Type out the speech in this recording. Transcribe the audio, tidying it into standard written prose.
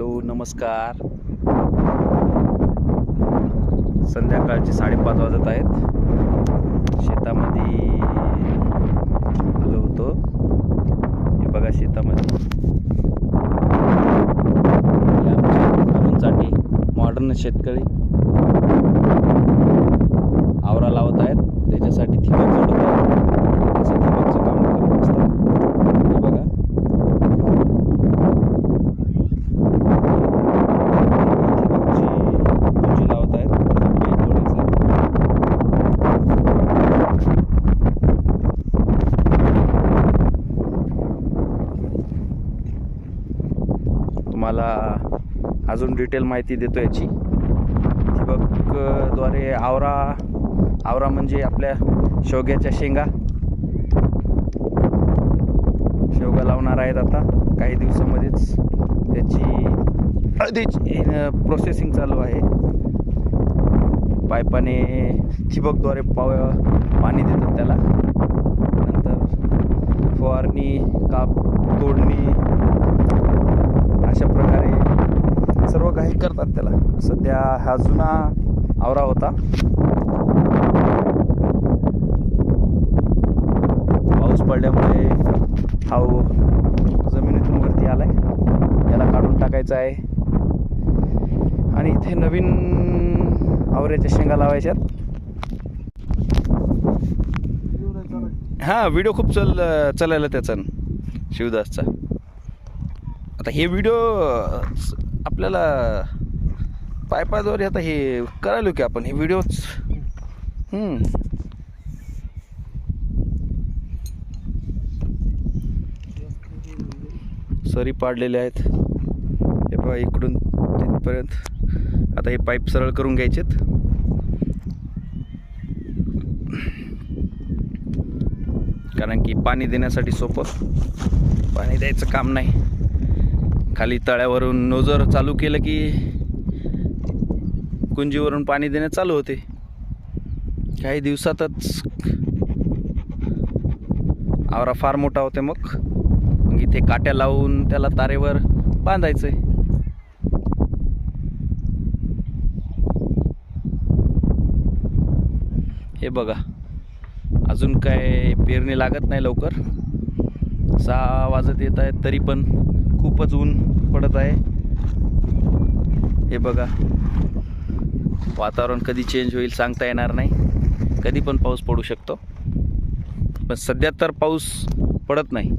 Hello नमस्कार. संध्याकाळचे 5:30 वाजत आहेत. शेतामध्ये आलो होतो. हे बघा शेतामध्ये हे आमचे अरुणसाठी मॉडर्न शेतकरी आवरा लावत आहेत. त्याच्यासाठी ठिबक जोडत आहेत. असं ठिबकचं काम करत असतात. हे बघा तुम्हाला अजून डिटेल माहिती देतो याची. ठिबकद्वारे आवरा म्हणजे आपल्या शेवग्याच्या शेंगा लावणार आहेत. आता काही दिवसामध्येच त्याची प्रोसेसिंग चालू आहे. पाईपाने ठिबकद्वारे पाणी देतात त्याला. नंतर फवारणी, काप, तोडणी अशा प्रकारे सर्व काही करतात त्याला. सध्या हा जुना आवरा होता. पाऊस पडल्यामुळे हा जमिनीतून वरती आलाय. याला काढून टाकायचं आहे आणि इथे नवीन आवऱ्याच्या शेंगा लावायच्यात. हा व्हिडिओ खूप चालला त्याचा शिवदासचा. आता हे व्हिडिओ आपल्याला पायपाद्वारे आता हे करायलो की आपण हे व्हिडिओच. सरी पाडलेले आहेत. हे बघा इकडून तिथपर्यंत. आता हे पाईप सरळ करून घ्यायचेत. कारण की पाणी देण्यासाठी सोपं पाणी द्यायचं काम नाही. खाली तळ्यावरून नोजर चालू केलं की कुंजीवरून पाणी देणं चालू होते. काही दिवसातच आवरा फार मोठा होते. मग इथे काट्या लावून त्याला तारेवर बांधायचंय. हे बघा अजून काय पेरणी लागत नाही लवकर. 6 वाजत येत आहेत तरी पण खूपच ऊन पडत आहे. हे बघा वातावरण कधी चेंज होईल सांगता येणार नाही. कधी पण पाऊस पडू शकतो. पण सध्या तर पाऊस पडत नाही.